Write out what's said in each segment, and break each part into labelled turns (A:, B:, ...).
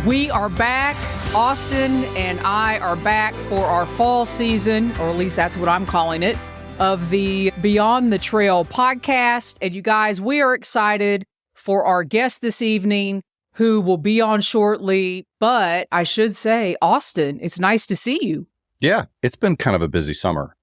A: We are back. Austin and I are back for our fall season, or at least that's what I'm calling it, of the Beyond the Trail podcast. And you guys, we are excited for our guest this evening, who will be on shortly. But I should say, Austin, it's nice to see you.
B: Yeah, it's been kind of a busy summer.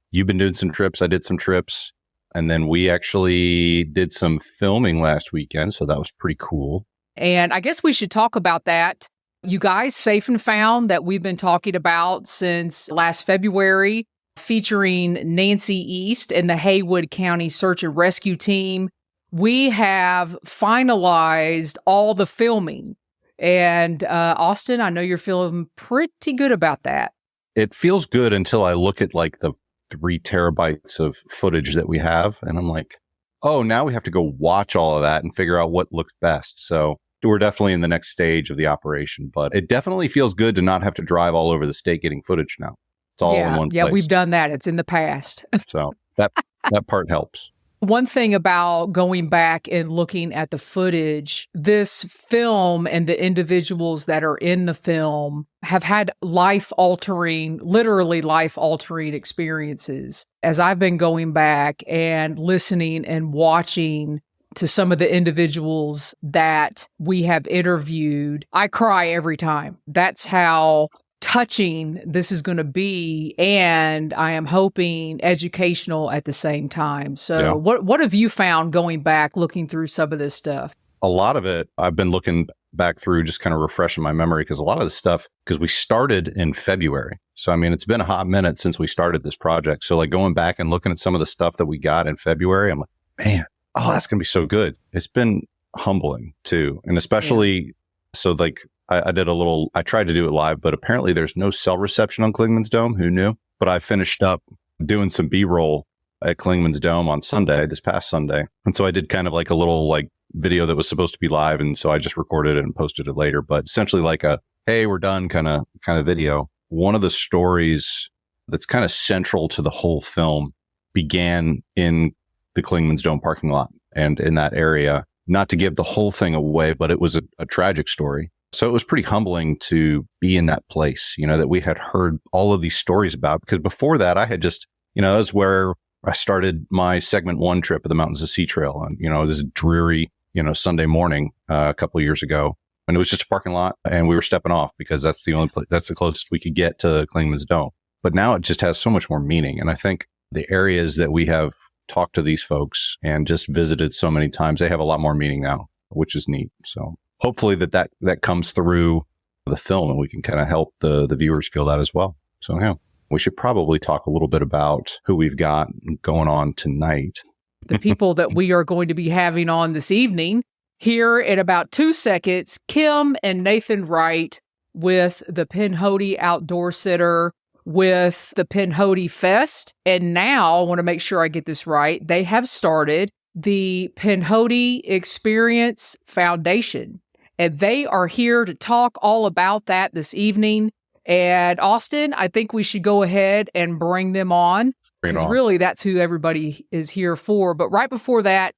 B: You've been doing some trips. I did some trips. And then we actually did some filming last weekend. So that was pretty cool.
A: And I guess we should talk about that. You guys, Safe and Found, that we've been talking about since last February, featuring Nancy East and the Haywood County Search and Rescue Team. We have finalized all the filming. And Austin, I know you're feeling pretty good about that.
B: It feels good until I look at like the 3 terabytes of footage that we have. And I'm like, oh, now we have to go watch all of that and figure out what looks best. So we're definitely in the next stage of the operation, but it definitely feels good to not have to drive all over the state getting footage now. It's all in one place.
A: Yeah, we've done that. It's in the past.
B: So that part helps.
A: One thing about going back and looking at the footage, this film and the individuals that are in the film have had literally life-altering experiences. As I've been going back and listening and watching to some of the individuals that we have interviewed, I cry every time. That's how touching this is going to be, and I am hoping educational at the same time. So what have you found going back, looking through some of this stuff?
B: A lot of it, I've been looking back through, just kind of refreshing my memory, because a lot of the stuff, because we started in February. So, I mean, it's been a hot minute since we started this project. So like going back and looking at some of the stuff that we got in February, I'm like, man, that's going to be so good. It's been humbling too. And especially, so like, I tried to do it live, but apparently there's no cell reception on Klingman's Dome. Who knew? But I finished up doing some B-roll at Klingman's Dome on this past Sunday. And so I did kind of like a little like video that was supposed to be live. And so I just recorded it and posted it later, but essentially like a, hey, we're done kind of video. One of the stories that's kind of central to the whole film began in the Klingman's Dome parking lot and in that area. Not to give the whole thing away, but it was a tragic story. So it was pretty humbling to be in that place, that we had heard all of these stories about, because before that I had just, that was where I started my segment 1 trip of the Mountains of Sea Trail. And, this dreary, Sunday morning a couple of years ago. And it was just a parking lot and we were stepping off because that's the only place, that's the closest we could get to Klingman's Dome. But now it just has so much more meaning. And I think the areas that we have talked to these folks and just visited so many times, they have a lot more meaning now, which is neat. So hopefully that comes through the film and we can kind of help the viewers feel that as well. So yeah, we should probably talk a little bit about who we've got going on tonight.
A: The people that we are going to be having on this evening. Here in about 2 seconds, Kimm and Nathan Wright with the Pinhoti Outdoor Center, with the Pinhoti Fest. And now, I want to make sure I get this right, they have started the Pinhoti Experience Foundation. And they are here to talk all about that this evening. And Austin, I think we should go ahead and bring them on. Because really, that's who everybody is here for. But right before that,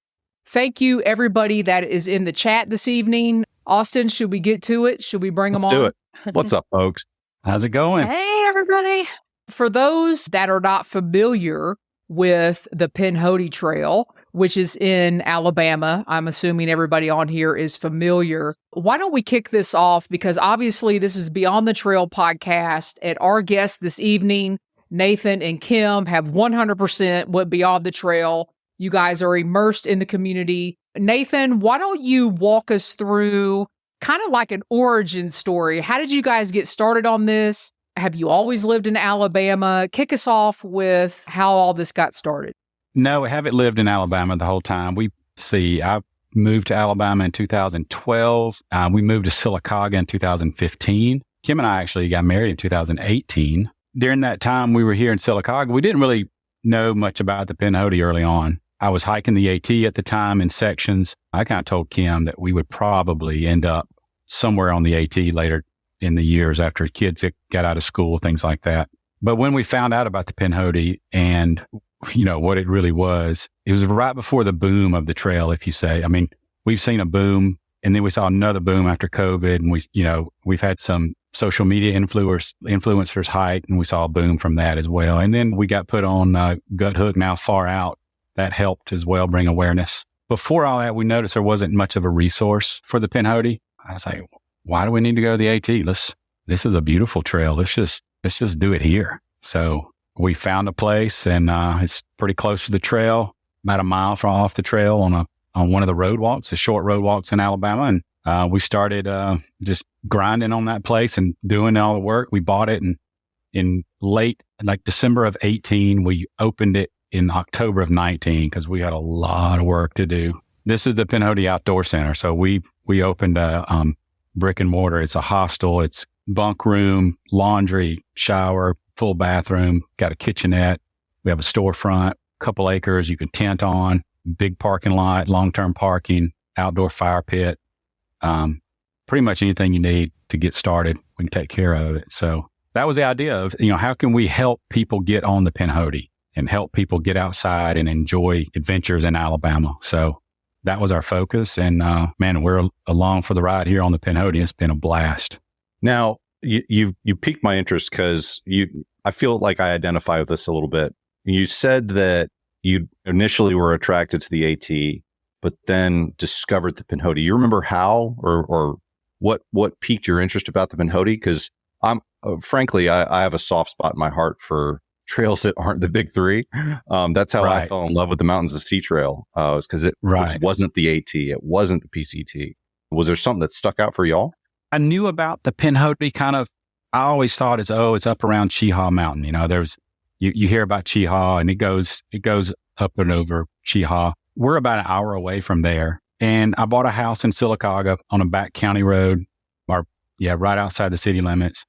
A: thank you, everybody that is in the chat this evening. Austin, should we get to it? Should we bring them on?
B: Let's do it. What's up, folks?
C: How's it going?
A: Hey, everybody. For those that are not familiar with the Pinhoti Trail, which is in Alabama, I'm assuming everybody on here is familiar. Why don't we kick this off? Because obviously this is Beyond the Trail podcast, and our guests this evening, Nathan and Kimm, have 100% what Beyond the Trail. You guys are immersed in the community. Nathan, why don't you walk us through kind of like an origin story? How did you guys get started on this? Have you always lived in Alabama? Kick us off with how all this got started.
C: No, I haven't lived in Alabama the whole time. I moved to Alabama in 2012. We moved to Sylacauga in 2015. Kimm and I actually got married in 2018. During that time we were here in Sylacauga, we didn't really know much about the Pinhoti early on. I was hiking the AT at the time in sections. I kind of told Kimm that we would probably end up somewhere on the AT later in the years after kids got out of school, things like that. But when we found out about the Pinhoti and, what it really was, it was right before the boom of the trail, if you say. I mean, we've seen a boom And then we saw another boom after COVID. And we've had some social media influencers hike, and we saw a boom from that as well. And then we got put on Gut Hook, now Far Out. That helped as well bring awareness. Before all that, we noticed there wasn't much of a resource for the Pinhoti. I was like, why do we need to go to the AT? This is a beautiful trail. Let's just do it here. So we found a place, and it's pretty close to the trail, about a mile from off the trail on one of the road walks, the short road walks in Alabama. And we started just grinding on that place and doing all the work. We bought it, and in late, like December of 18, we opened it in October of 19 because we had a lot of work to do. This is the Pinhoti Outdoor Center. So we opened a brick and mortar. It's a hostel. It's bunk room, laundry, shower, full bathroom, got a kitchenette. We have a storefront, couple acres you can tent on, big parking lot, long-term parking, outdoor fire pit. Pretty much anything you need to get started, we can take care of it. So that was the idea of, how can we help people get on the Pinhoti and help people get outside and enjoy adventures in Alabama. So that was our focus. And man, we're along for the ride here on the Pinhoti. It's been a blast.
B: Now, you piqued my interest because I feel like I identify with this a little bit. You said that you initially were attracted to the AT, but then discovered the Pinhoti. You remember how or what piqued your interest about the Pinhoti? Because frankly, I have a soft spot in my heart for trails that aren't the big three. That's how I fell in love with the Mountains of Sea Trail. Was because it wasn't the AT, it wasn't the PCT. Was there something that stuck out for y'all?
C: I knew about the Pinhoti I always thought it's up around Cheehaw Mountain. There's, you hear about Cheehaw, and it goes up and over Cheehaw. We're about an hour away from there. And I bought a house in Sylacauga on a back county road, right outside the city limits.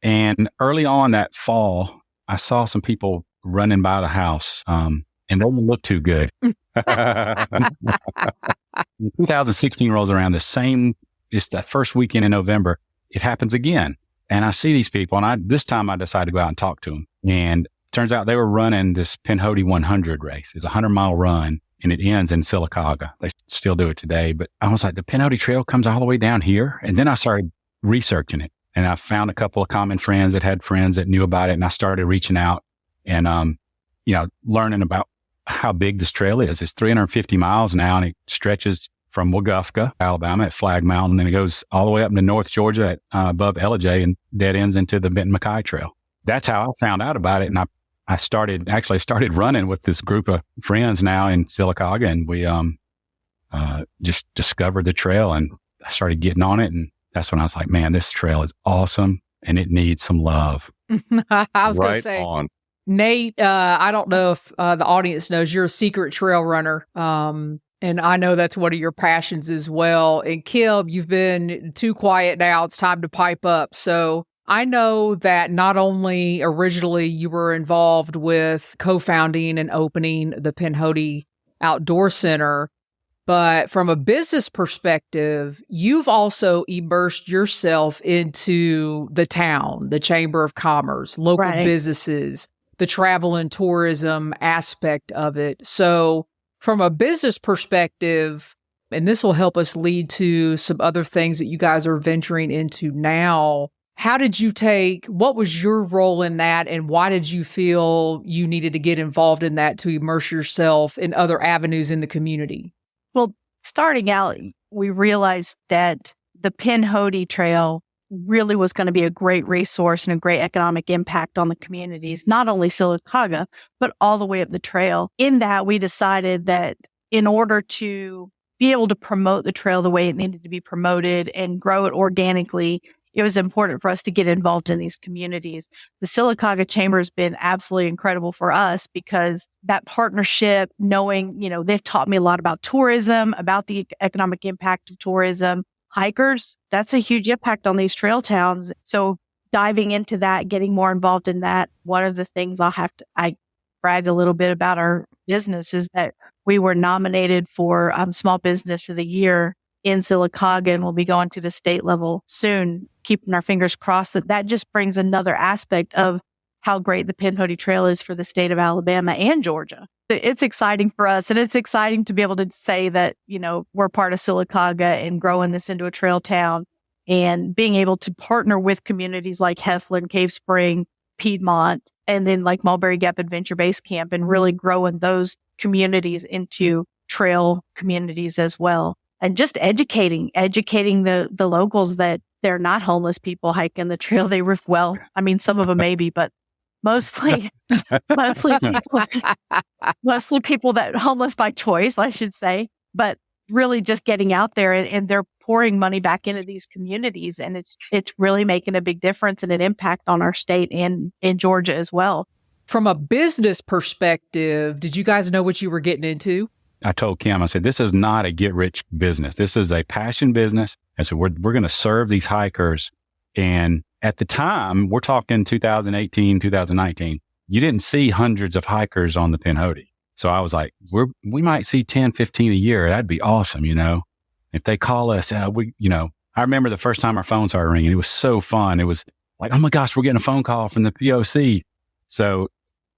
C: And early on that fall, I saw some people running by the house, and they didn't look too good. 2016 rolls around, it's that first weekend in November, it happens again. And I see these people, and this time I decided to go out and talk to them. And turns out they were running this Pinhoti 100 race. It's a 100-mile run, and it ends in Sylacauga. They still do it today. But I was like, the Pinhoti Trail comes all the way down here? And then I started researching it. And I found a couple of common friends that had friends that knew about it. And I started reaching out and, learning about how big this trail is. It's 350 miles now, and it stretches from Wagufka, Alabama at Flag Mountain. And it goes all the way up into North Georgia at above Ellijay and dead ends into the Benton McKay Trail. That's how I found out about it. And I started running with this group of friends now in Sylacauga, and we just discovered the trail, and I started getting on it. And that's when I was like, man, this trail is awesome and it needs some love.
A: I was going to say, Nate, I don't know if the audience knows you're a secret trail runner. And I know that's one of your passions as well. And Kimm, you've been too quiet now. It's time to pipe up. So I know that not only originally you were involved with co-founding and opening the Pinhoti Outdoor Center, but from a business perspective, you've also immersed yourself into the town, the Chamber of Commerce, local businesses, the travel and tourism aspect of it. So from a business perspective, and this will help us lead to some other things that you guys are venturing into now, what was your role in that, and why did you feel you needed to get involved in that to immerse yourself in other avenues in the community?
D: Well, starting out, we realized that the Pinhoti Trail really was going to be a great resource and a great economic impact on the communities, not only Sylacauga, but all the way up the trail. In that, we decided that in order to be able to promote the trail the way it needed to be promoted and grow it organically, it was important for us to get involved in these communities. The Sylacauga Chamber has been absolutely incredible for us because that partnership, knowing, they've taught me a lot about tourism, about the economic impact of tourism. Hikers, that's a huge impact on these trail towns. So diving into that, getting more involved in that, one of the things I bragged a little bit about our business is that we were nominated for Small Business of the Year in Sylacauga, and we'll be going to the state level soon, keeping our fingers crossed that just brings another aspect of how great the Pinhoti Trail is for the state of Alabama and Georgia. it's exciting for us, and it's exciting to be able to say that, we're part of Sylacauga and growing this into a trail town, and being able to partner with communities like Heflin, Cave Spring, Piedmont, and then like Mulberry Gap Adventure Base Camp, and really growing those communities into trail communities as well. And just educating the locals that they're not homeless people hiking the trail. I mean, some of them maybe, but mostly people that homeless by choice, I should say, but really just getting out there, and they're pouring money back into these communities, and it's really making a big difference and an impact on our state and in Georgia as well.
A: From a business perspective, did you guys know what you were getting into?
C: I told Kimm, I said, this is not a get-rich business. This is a passion business. And so we're going to serve these hikers. And at the time, we're talking 2018, 2019, you didn't see hundreds of hikers on the Pinhoti. So I was like, we might see 10, 15 a year. That'd be awesome, If they call us, I remember the first time our phone started ringing. It was so fun. It was like, oh my gosh, we're getting a phone call from the POC. So,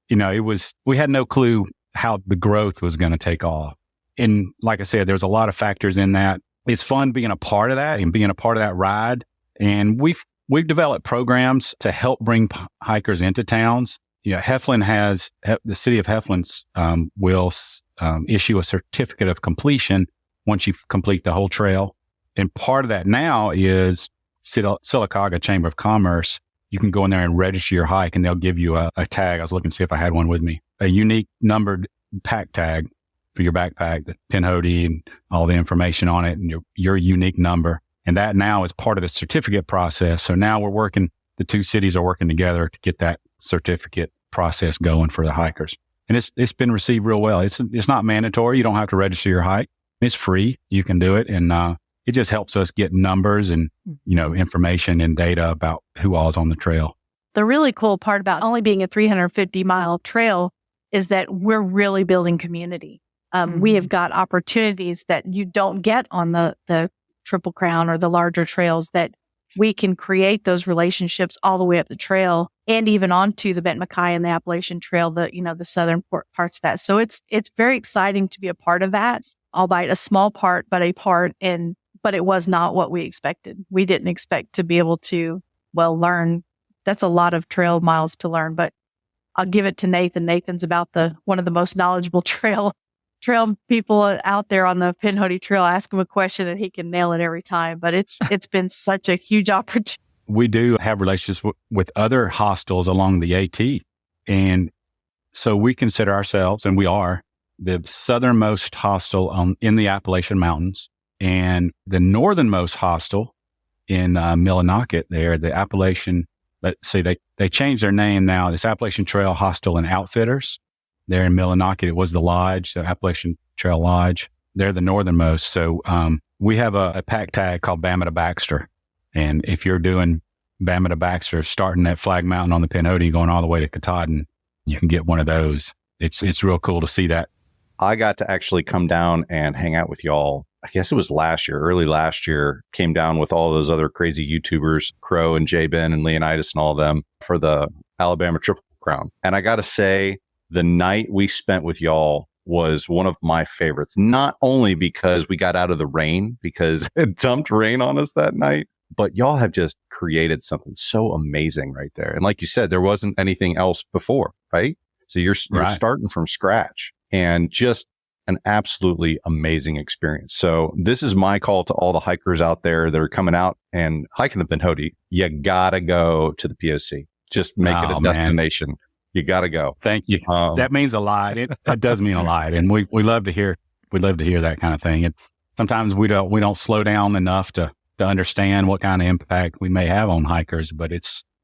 C: we had no clue how the growth was going to take off. And like I said, there's a lot of factors in that. It's fun being a part of that and being a part of that ride. And we've developed programs to help bring hikers into towns. Heflin the city of Heflin will issue a certificate of completion once you complete the whole trail. And part of that now is Sylacauga Chamber of Commerce. You can go in there and register your hike, and they'll give you a tag. I was looking to see if I had one with me. A unique numbered pack tag for your backpack, the Pinhoti and all the information on it, and your unique number. And that now is part of the certificate process. So now the two cities are working together to get that certificate process going for the hikers. And it's been received real well. It's not mandatory. You don't have to register your hike. It's free. You can do it. And it just helps us get numbers and, information and data about who all is on the trail.
D: The really cool part about only being a 350-mile trail is that we're really building community. We have got opportunities that you don't get on the Triple Crown or the larger trails, that we can create those relationships all the way up the trail and even onto the Benton MacKaye and the Appalachian Trail, the southern parts of that. So it's very exciting to be a part of that, albeit a small part, but a part. But it was not what we expected. We didn't expect to be able to, learn. That's a lot of trail miles to learn, but I'll give it to Nathan. Nathan's about one of the most knowledgeable trail people out there on the Pinhoti Trail. Ask him a question and he can nail it every time. But it's been such a huge opportunity.
C: We do have relationships with other hostels along the AT. And so we consider ourselves, and we are, the southernmost hostel in the Appalachian Mountains, and the northernmost hostel in Millinocket there, the Appalachian, let's see, they changed their name now. It's Appalachian Trail Hostel and Outfitters. There in Millinocket, it was the Lodge, the Appalachian Trail Lodge. They're the northernmost. So we have a pack tag called Bama to Baxter. And if you're doing Bama to Baxter, starting at Flag Mountain on the Pinhoti, going all the way to Katahdin, you can get one of those. It's real cool to see that.
B: I got to actually come down and hang out with y'all. I guess it was early last year, came down with all those other crazy YouTubers, Crow and J-Ben and Leonidas and all of them for the Alabama Triple Crown. And I got to say, the night we spent with y'all was one of my favorites, not only because we got out of the rain, because it dumped rain on us that night, but y'all have just created something so amazing right there. And like you said, there wasn't anything else before, right? So you're starting from scratch, and just an absolutely amazing experience. So this is my call to all the hikers out there that are coming out and hiking the Pinhoti. You gotta go to the POC. Just make it a destination. Man. You gotta go.
C: Thank you. That means a lot. That does mean a lot, and we love to hear that kind of thing. And sometimes we don't slow down enough to understand what kind of impact we may have on hikers, but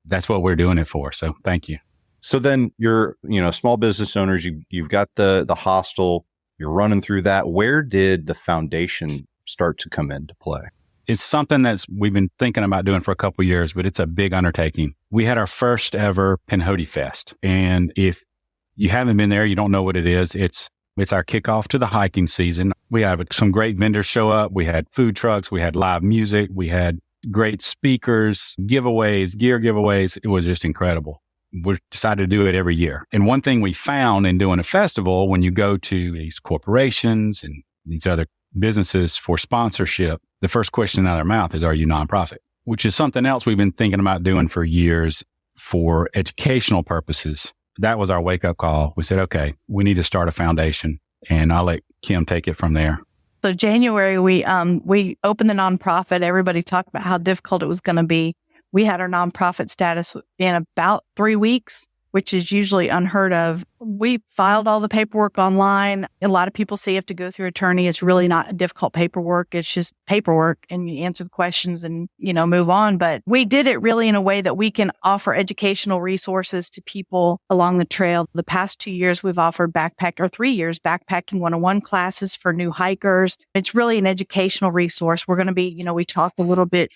C: that's what we're doing it for. So thank you.
B: So then you're small business owners. You've got the hostel. You're running through that. Where did the foundation start to come into play?
C: It's something we've been thinking about doing for a couple of years, but it's a big undertaking. We had our first ever Pinhoti Fest. And if you haven't been there, you don't know what it is. It's our kickoff to the hiking season. We had some great vendors show up. We had food trucks. We had live music. We had great speakers, giveaways, gear giveaways. It was just incredible. we decided to do it every year. And one thing we found in doing a festival, when you go to these corporations and these other businesses for sponsorship, the first question out of their mouth is, are you nonprofit? Which is something else we've been thinking about doing for years for educational purposes. That was our wake up call. We said, okay, we need to start a foundation, and I'll let Kimm take it from there.
D: So January, we opened the nonprofit. Everybody talked about how difficult it was going to be. We had our nonprofit status in about 3 weeks, which is usually unheard of. We filed all the paperwork online. A lot of people say you have to go through attorney. It's really not difficult paperwork. It's just paperwork, and you answer the questions and, move on. But we did it really in a way that we can offer educational resources to people along the trail. The past 2 years, we've offered 3 years, backpacking 101 classes for new hikers. It's really an educational resource. We're going to be, we talked a little bit,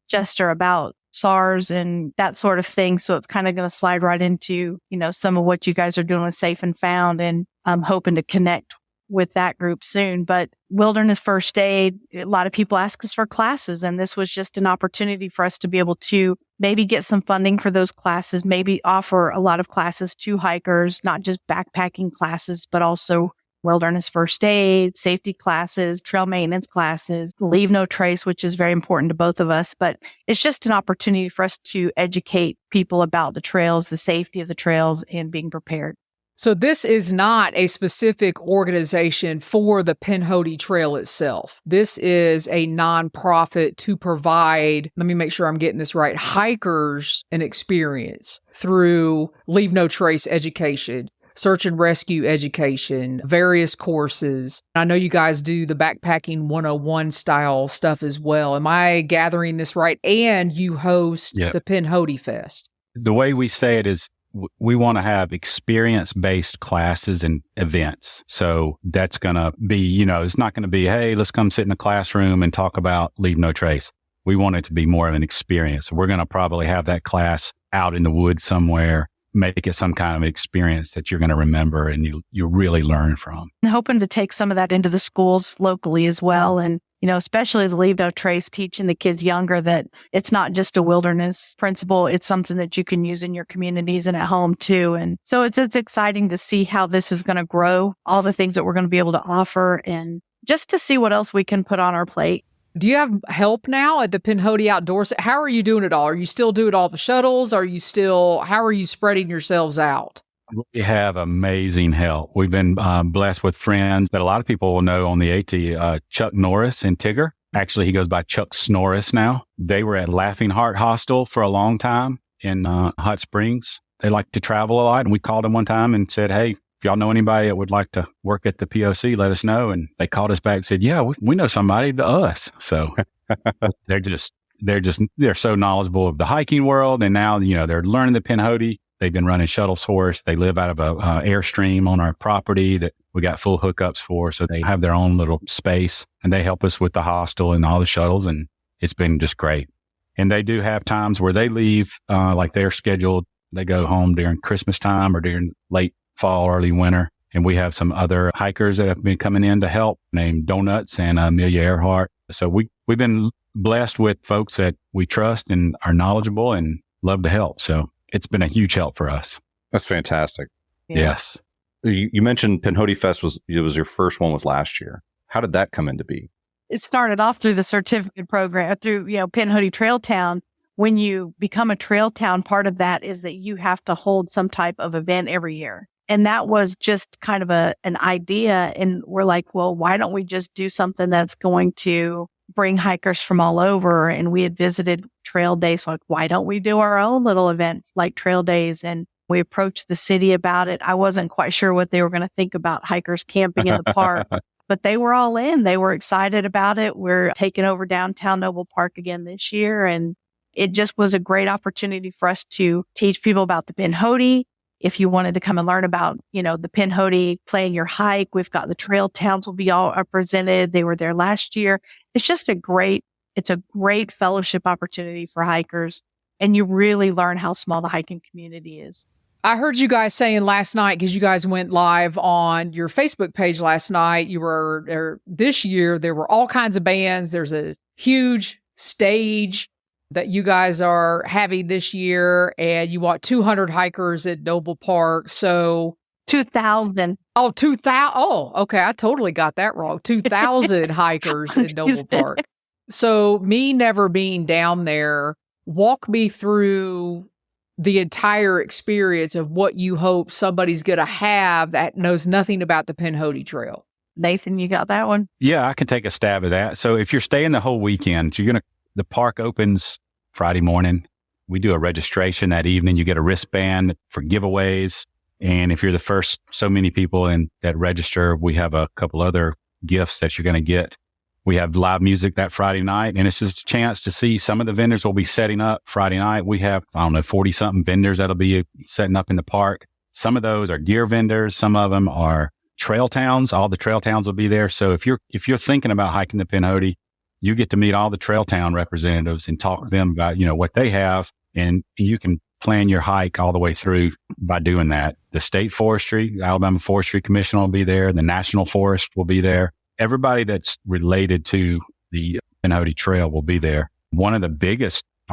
D: Jester, about SARS and that sort of thing. So it's kind of going to slide right into, some of what you guys are doing with Safe and Found, and I'm hoping to connect with that group soon. But wilderness first aid, a lot of people ask us for classes, and this was just an opportunity for us to be able to maybe get some funding for those classes, maybe offer a lot of classes to hikers, not just backpacking classes, but also wilderness first aid, safety classes, trail maintenance classes, leave no trace, which is very important to both of us. But it's just an opportunity for us to educate people about the trails, the safety of the trails, and being prepared.
A: So this is not a specific organization for the Pinhoti Trail itself. This is a nonprofit to provide, let me make sure I'm getting this right, hikers an experience through leave no trace education, search and rescue education, various courses. I know you guys do the backpacking 101 style stuff as well. Am I gathering this right? And you host the Pinhoti Fest.
C: The way we say it is we want to have experience-based classes and events. So that's going to be, it's not going to be, hey, let's come sit in a classroom and talk about leave no trace. We want it to be more of an experience. We're going to probably have that class out in the woods somewhere, make it some kind of experience that you're going to remember and you really learn from.
D: I'm hoping to take some of that into the schools locally as well. And, especially the leave no trace, teaching the kids younger that it's not just a wilderness principle. It's something that you can use in your communities and at home too. And so it's exciting to see how this is going to grow, all the things that we're going to be able to offer, and just to see what else we can put on our plate.
A: Do you have help now at the Pinhoti Outdoors? How are you doing it all? Are you still doing all the shuttles? How are you spreading yourselves out?
C: We have amazing help. We've been blessed with friends that a lot of people will know on the AT, Chuck Norris and Tigger. Actually, he goes by Chuck Snorris now. They were at Laughing Heart Hostel for a long time in Hot Springs. They like to travel a lot. And we called them one time and said, hey, if y'all know anybody that would like to work at the POC, let us know. And they called us back and said, yeah, we know somebody to us. So they're so knowledgeable of the hiking world. And now, they're learning the Pinhoti. They've been running shuttles for us. They live out of a Airstream on our property that we got full hookups for. So they have their own little space, and they help us with the hostel and all the shuttles. And it's been just great. And they do have times where they leave, like they're scheduled. They go home during Christmas time or during late fall, early winter. And we have some other hikers that have been coming in to help, named Donuts and Amelia Earhart. So we've been blessed with folks that we trust and are knowledgeable and love to help. So it's been a huge help for us.
B: That's fantastic.
D: Yeah.
C: Yes.
B: You mentioned Pinhoti Fest was your first one was last year. How did that come into be?
D: It started off through the certificate program, through, Pinhoti Trail Town. When you become a trail town, part of that is that you have to hold some type of event every year. And that was just kind of an idea. And we're like, well, why don't we just do something that's going to bring hikers from all over? And we had visited trail days. So like, why don't we do our own little event like trail days? And we approached the city about it. I wasn't quite sure what they were going to think about hikers camping in the park, but they were all in. They were excited about it. We're taking over downtown Noble Park again this year. And it just was a great opportunity for us to teach people about the Pinhoti. If you wanted to come and learn about, the Pinhoti, plan your hike, we've got the trail towns will be all represented. They were there last year. It's just a great fellowship opportunity for hikers. And you really learn how small the hiking community is.
A: I heard you guys saying last night, because you guys went live on your Facebook page last night, this year, there were all kinds of bands. There's a huge stage. that you guys are having this year, and you want 200 hikers at Noble Park. So
D: 2,000.
A: Oh, 2,000. Oh, okay. I totally got that wrong. 2,000 hikers in Noble Park. So me never being down there, walk me through the entire experience of what you hope somebody's going to have that knows nothing about the Pinhoti Trail.
D: Nathan, you got that one?
C: Yeah, I can take a stab at that. So if you're staying the whole weekend, the park opens Friday morning. We do a registration that evening. You get a wristband for giveaways. And if you're the first so many people that register, we have a couple other gifts that you're going to get. We have live music that Friday night, and it's just a chance to see some of the vendors will be setting up Friday night. We have, 40-something vendors that'll be setting up in the park. Some of those are gear vendors. Some of them are trail towns. All the trail towns will be there. So if you're thinking about hiking the Pinhoti, you get to meet all the trail town representatives and talk to them about, what they have, and you can plan your hike all the way through by doing that. The state forestry, the Alabama Forestry Commission will be there. The National Forest will be there. Everybody that's related to the Pinhoti Trail will be there. One of our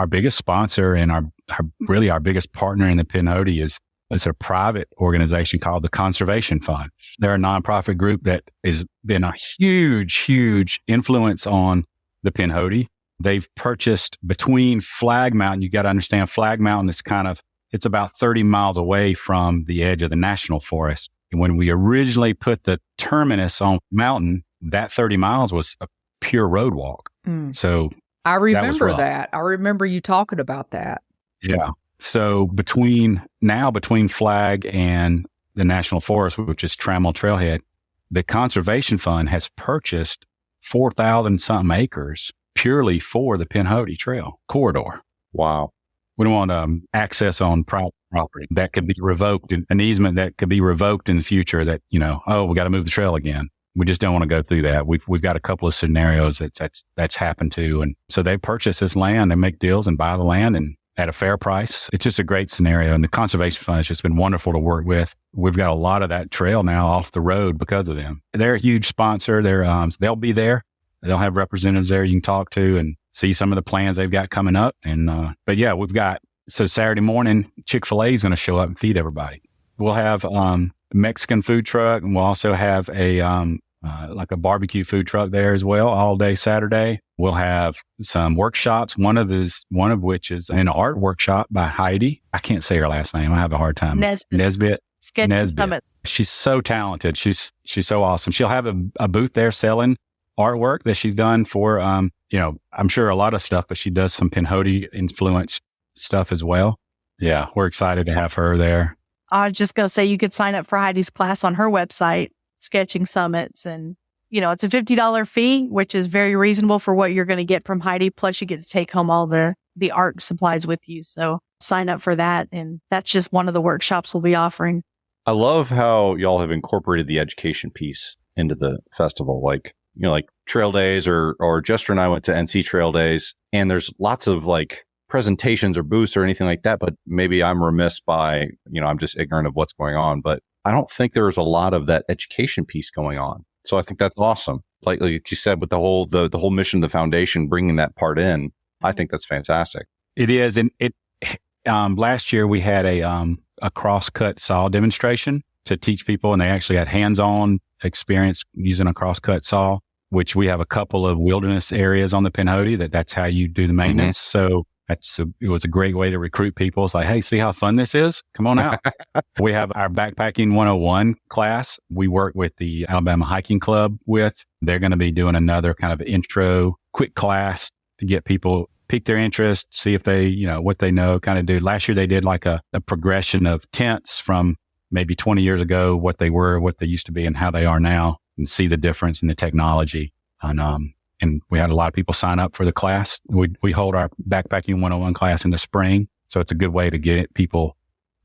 C: biggest sponsor and our biggest partner in the Pinhoti is a private organization called the Conservation Fund. They're a nonprofit group that has been a huge, huge influence on the Pinhoti. They've purchased between Flag Mountain. You got to understand Flag Mountain is it's about 30 miles away from the edge of the National Forest. And when we originally put the terminus on mountain, that 30 miles was a pure road walk. So
A: I remember that. I remember you talking about that.
C: Yeah. So between Flag and the National Forest, which is Trammell Trailhead, the Conservation Fund has purchased 4,000 something acres purely for the Pinhoti Trail corridor.
B: Wow.
C: We don't want access on private property that could be revoked, an easement that could be revoked in the future that, we got to move the trail again. We just don't want to go through that. We've got a couple of scenarios that's happened to. And so they purchase this land and make deals and buy the land and at a fair price. It's just a great scenario. And the Conservation Fund has just been wonderful to work with. We've got a lot of that trail now off the road because of them. They're a huge sponsor. They'll be there. They'll have representatives there you can talk to and see some of the plans they've got coming up. And, but yeah, so Saturday morning, Chick-fil-A is going to show up and feed everybody. We'll have, a Mexican food truck, and we'll also have like a barbecue food truck there as well all day Saturday. We'll have some workshops, one of which is an art workshop by Heidi. I can't say her last name. I have a hard time. Nesbitt.
D: Summit.
C: She's so talented. She's so awesome. She'll have a booth there selling artwork that she's done for, I'm sure a lot of stuff, but she does some Pinhoti influenced stuff as well. Yeah, we're excited to have her there.
D: I was just going to say you could sign up for Heidi's class on her website, Sketching Summits. And, it's a $50 fee, which is very reasonable for what you're going to get from Heidi. Plus you get to take home all the art supplies with you. So sign up for that. And that's just one of the workshops we'll be offering.
B: I love how y'all have incorporated the education piece into the festival. Like trail days or Jester and I went to NC Trail Days, and there's lots of presentations or booths or anything like that, but maybe I'm remiss by, I'm just ignorant of what's going on, but I don't think there's a lot of that education piece going on. So I think that's awesome. Like you said, with the whole mission of the foundation, bringing that part in, I think that's fantastic.
C: It is. And last year we had a crosscut saw demonstration to teach people, and they actually had hands-on experience using a crosscut saw, which we have a couple of wilderness areas on the Pinhoti that's how you do the maintenance. So it was a great way to recruit people. It's like, hey, see how fun this is? Come on out. We have our backpacking 101 class. We work with the Alabama Hiking Club with. They're going to be doing another kind of intro quick class to get people pique their interest, see if they, what they know, kind of do. Last year they did like a progression of tents from maybe 20 years ago, what they were, what they used to be, and how they are now, and see the difference in the technology. And we had a lot of people sign up for the class. We hold our backpacking 101 class in the spring. So it's a good way to get people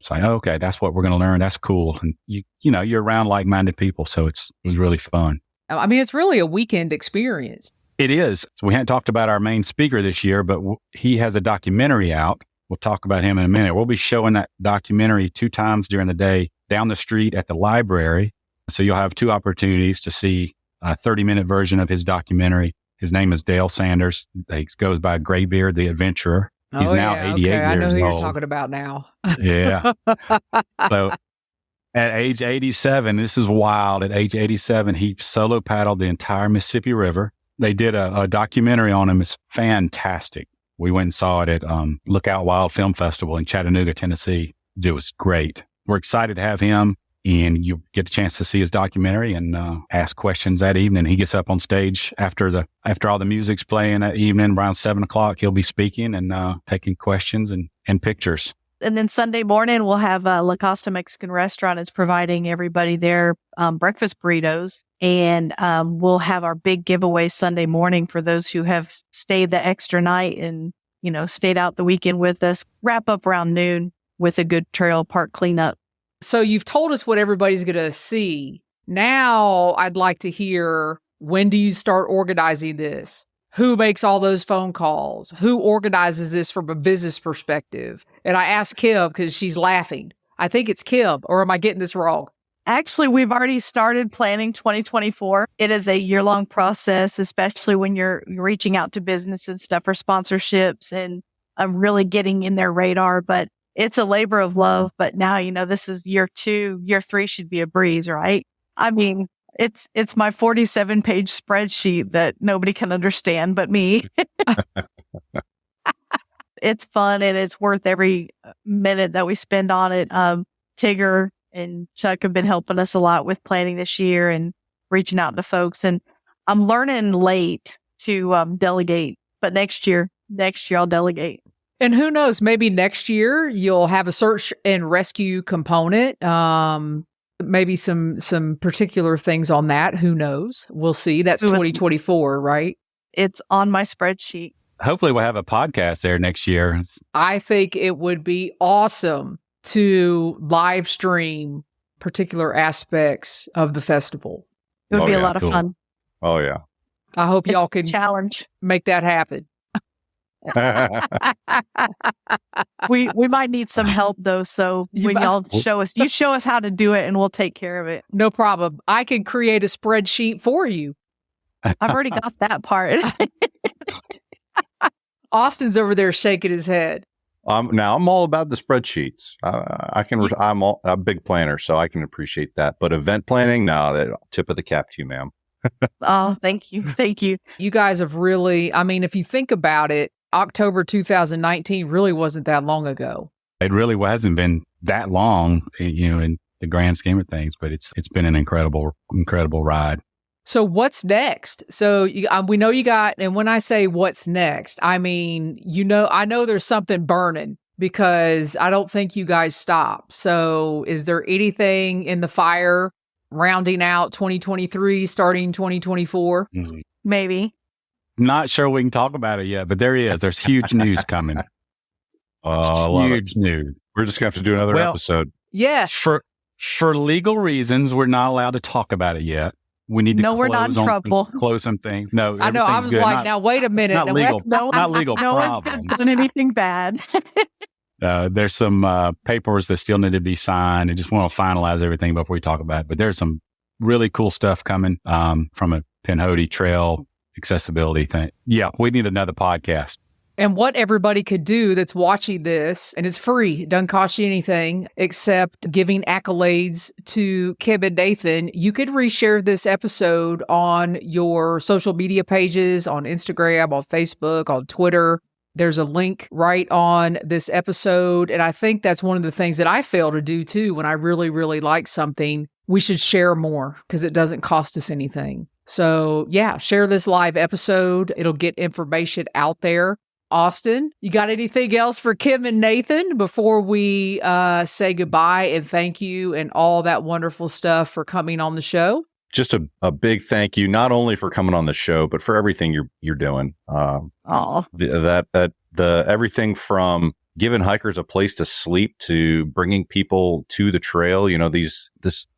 C: say, oh, okay, that's what we're going to learn. That's cool. And you're around like-minded people. So it was really fun.
A: I mean, it's really a weekend experience.
C: It is. So we hadn't talked about our main speaker this year, but he has a documentary out. We'll talk about him in a minute. We'll be showing that documentary 2 times during the day down the street at the library. So you'll have 2 opportunities to see a 30-minute version of his documentary. His name is Dale Sanders. He goes by Graybeard the Adventurer. He's now 88 years old.
A: I know who you're talking about now.
C: Yeah. So at age 87, this is wild. At age 87, he solo paddled the entire Mississippi River. They did a documentary on him. It's fantastic. We went and saw it at Lookout Wild Film Festival in Chattanooga, Tennessee. It was great. We're excited to have him, and you get a chance to see his documentary and ask questions that evening. He gets up on stage after all the music's playing that evening, around 7:00. He'll be speaking and taking questions and pictures.
D: And then Sunday morning, we'll have La Costa Mexican Restaurant is providing everybody their breakfast burritos. And we'll have our big giveaway Sunday morning for those who have stayed the extra night and, stayed out the weekend with us. Wrap up around noon with a good trail park cleanup.
A: So you've told us what everybody's going to see. Now I'd like to hear, when do you start organizing this? Who makes all those phone calls? Who organizes this from a business perspective? And I asked Kimm because she's laughing. I think it's Kimm, or am I getting this wrong?
D: Actually, we've already started planning 2024. It is a year-long process, especially when you're reaching out to business and stuff for sponsorships and really getting in their radar. But it's a labor of love. But now, this is year 2. Year 3 should be a breeze, right? I mean, it's my 47-page spreadsheet that nobody can understand but me. It's fun and it's worth every minute that we spend on it. Tigger and Chuck have been helping us a lot with planning this year and reaching out to folks. And I'm learning late to delegate, but next year I'll delegate.
A: And who knows, maybe next year you'll have a search and rescue component. Maybe some particular things on that. Who knows? We'll see. That's 2024, right?
D: It's on my spreadsheet.
C: Hopefully we'll have a podcast there next year.
A: I think it would be awesome to live stream particular aspects of the festival.
D: It would be a lot of fun.
B: Oh, yeah.
A: I hope y'all can
D: challenge
A: make that happen.
D: We might need some help though. So y'all show us how to do it and we'll take care of it.
A: No problem. I can create a spreadsheet for you.
D: I've already got that part.
A: Austin's over there shaking his head.
B: Now I'm all about the spreadsheets. I'm a big planner, so I can appreciate that. But event planning, no, tip of the cap to you, ma'am.
D: Oh, thank you. Thank you.
A: You guys have really, if you think about it, October 2019 really wasn't that long ago.
C: It really hasn't been that long, in the grand scheme of things, but it's been an incredible ride.
A: So what's next? So we know you got, and when I say what's next, I mean, I know there's something burning because I don't think you guys stop. So is there anything in the fire rounding out 2023, starting 2024?
C: Mm-hmm.
D: Maybe.
C: Not sure we can talk about it yet, but there is. There's huge news coming. Huge news.
B: We're just going to have to do another episode.
A: Yes.
C: For legal reasons, we're not allowed to talk about it yet. We need to
D: we're not in trouble.
C: Close some things. No,
A: I know. I was
C: good.
A: like, now wait a minute.
C: Not legal. Not legal
D: no
C: problems.
D: one's done anything bad.
C: There's some papers that still need to be signed. I just want to finalize everything before we talk about it. But there's some really cool stuff coming from a Pinhoti Trail accessibility thing. Yeah, we need another podcast.
A: And what everybody could do that's watching this, and it's free, it doesn't cost you anything except giving accolades to Kimm and Nathan. You could reshare this episode on your social media pages, on Instagram, on Facebook, on Twitter. There's a link right on this episode. And I think that's one of the things that I fail to do too. When I really, really like something, we should share more because it doesn't cost us anything. So yeah, share this live episode. It'll get information out there. Austin, you got anything else for Kimm and Nathan before we say goodbye and thank you and all that wonderful stuff for coming on the show?
B: Just a big thank you, not only for coming on the show, but for everything you're doing. Everything from giving hikers a place to sleep to bringing people to the trail.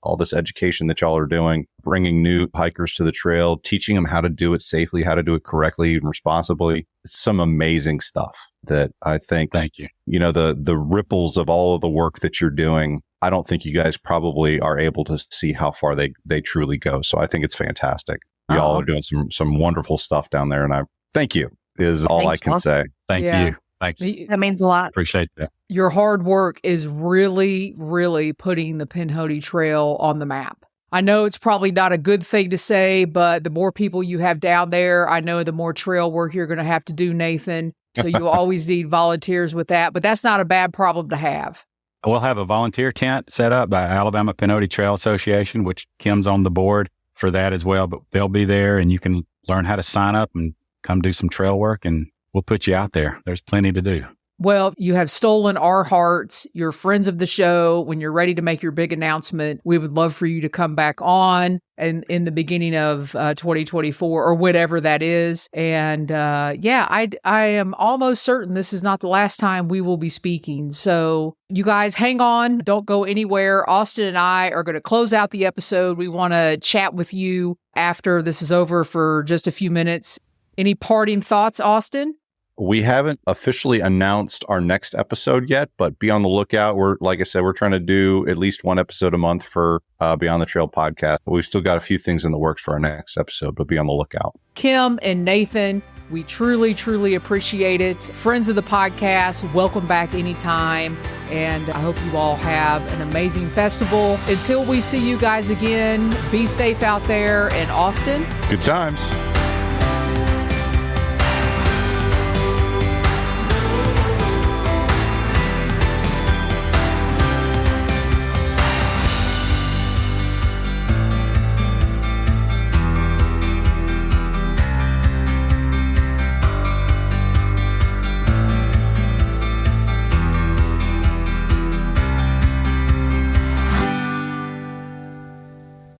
B: All this education that y'all are doing, bringing new hikers to the trail, teaching them how to do it safely, how to do it correctly and responsibly. It's some amazing stuff that I think,
C: thank you.
B: The ripples of all of the work that you're doing, I don't think you guys probably are able to see how far they truly go. So I think it's fantastic. y'all are doing some wonderful stuff down there. And I thank you is all
D: Thanks,
B: I can
D: Mark.
B: say.
C: Thank you. Thanks.
D: That means a lot.
C: Appreciate that.
A: Your hard work is really, really putting the Pinhoti Trail on the map. I know it's probably not a good thing to say, but the more people you have down there, I know the more trail work you're going to have to do, Nathan. So you always need volunteers with that, but that's not a bad problem to have.
C: We'll have a volunteer tent set up by Alabama Pinhoti Trail Association, which Kimm's on the board for that as well. But they'll be there and you can learn how to sign up and come do some trail work, and we'll put you out there. There's plenty to do.
A: Well, you have stolen our hearts. You're friends of the show. When you're ready to make your big announcement, we would love for you to come back on and in the beginning of 2024 or whatever that is. And I am almost certain this is not the last time we will be speaking. So you guys hang on. Don't go anywhere. Austin and I are going to close out the episode. We want to chat with you after this is over for just a few minutes. Any parting thoughts, Austin?
B: We haven't officially announced our next episode yet, but be on the lookout. Like I said, we're trying to do at least one episode a month for Beyond the Trail podcast. We've still got a few things in the works for our next episode, but be on the lookout.
A: Kimm and Nathan, we truly, truly appreciate it. Friends of the podcast, welcome back anytime. And I hope you all have an amazing festival. Until we see you guys again, be safe out there. And Austin,
B: Good times.